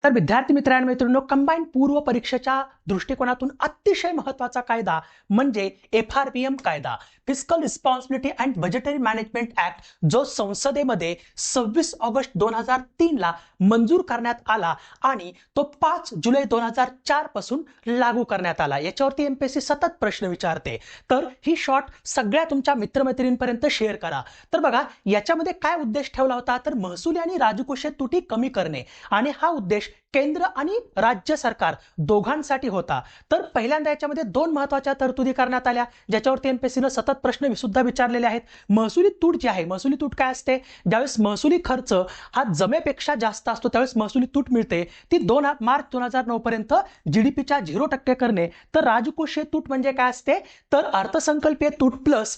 तर विद्यार्थी मित्रांनो, कंबाईन पूर्व परीक्षेच्या दृष्टिकोनातून अतिशय महत्त्वाचा कायदा म्हणजे FRBM कायदा, fiscal responsibility and budgetary management act, जो संसदेमध्ये 26 ऑगस्ट 2003 ला मंजूर करण्यात आला आणि तो 5 जुलै 2004 पासून लागू करण्यात आला। याच्यावरती एमपीएससी सतत प्रश्न विचारते, तर ही शॉर्ट सगळ्या तुमच्या मित्रमैत्रिणींपर्यंत शेअर करा। तर बघा, याच्यामध्ये काय उद्देश ठेवला होता, तर महसुली आणि राजकोषीय तुटी कमी करणे, आणि हा उद्देश केंद्र आणि राज्य सरकार दोघांसाठी होता। तर पहिल्यांदा याच्यामध्ये दोन महत्त्वाच्या तरतुदी करण्यात आल्या, ज्याच्यावरती एमपीएससीने सतत प्रश्न सुद्धा विचारलेले आहेत। महसुली तूट जी आहे, महसुली तूट काय असते, ज्यावेळेस महसुली खर्च हा जमेपेक्षा जास्त असतो त्यावेळेस महसुली तूट मिळते, ती मार्च 2009 पर्यंत जीडीपीच्या 0% करणे। तर राजकोषीय तूट म्हणजे काय असते, तर अर्थसंकल्पीय तूट प्लस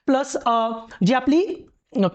प्लस जी आपली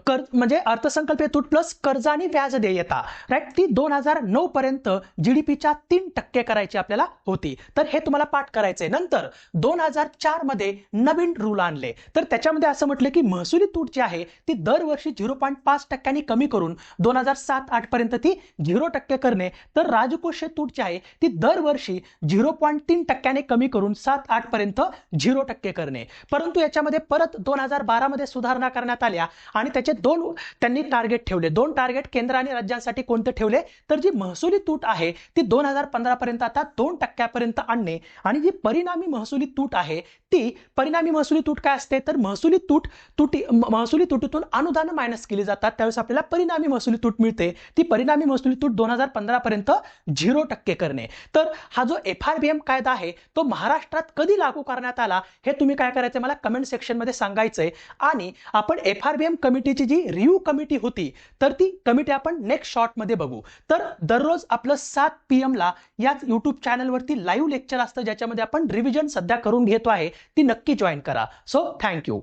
कर्ज म्हणजे अर्थसंकल्पीय तूट प्लस कर्ज आणि व्याज देयता, राईट, ती 2009 पर्यंत जीडीपीच्या 3% करायची आपल्याला होती। तर हे तुम्हाला पाठ करायचंय। नंतर 2004 मध्ये नवीन रूल आणले, तर त्याच्यामध्ये असं म्हटलं की महसुली तूट जी आहे ती दरवर्षी 0.5% कमी करून 2007-8 पर्यंत ती 0% करणे। तर राजकोषीय तूट जी आहे ती दरवर्षी 0.3% कमी करून 7-8 पर्यंत 0% करणे। परंतु याच्यामध्ये परत 2012 मध्ये सुधारणा करण्यात आल्या आणि त्याचे त्यांनी टार्गेट ठेवले। दोन टार्गेट केंद्र आणि राज्यांसाठी कोणते ठेवले, तर जी महसुली तूट आहे ती 2015 पर्यंत आता 2% आणणे, आणि जी परिणामी महसुली तूट आहे ती परिणामी महसुली तूट काय असते, तर महसुली तुटीतून अनुदान मायनस केली जातात, त्यावेळेस आपल्याला परिणामी महसुली तूट मिळते, ती परिणामी महसुली तूट 2015 पर्यंत 0% करणे। तर हा जो FRBM कायदा आहे तो महाराष्ट्रात कधी लागू करण्यात आला हे तुम्ही काय करायचं, मला कमेंट सेक्शन मध्ये सांगायचंय। आणि आपण FRBM कमिटीची जी रिव्ह्यू कमिटी होती, तर ती कमिटी आपण नेक्स्ट शॉर्ट मध्ये बघू। तर दररोज आपलं 7 PM ला याच YouTube चॅनलवरती लाईव्ह लेक्चर असतं, ज्याच्यामध्ये आपण रिव्हिजन सध्या करून घेतो आहे, ती नक्की जॉईन करा। So thank you.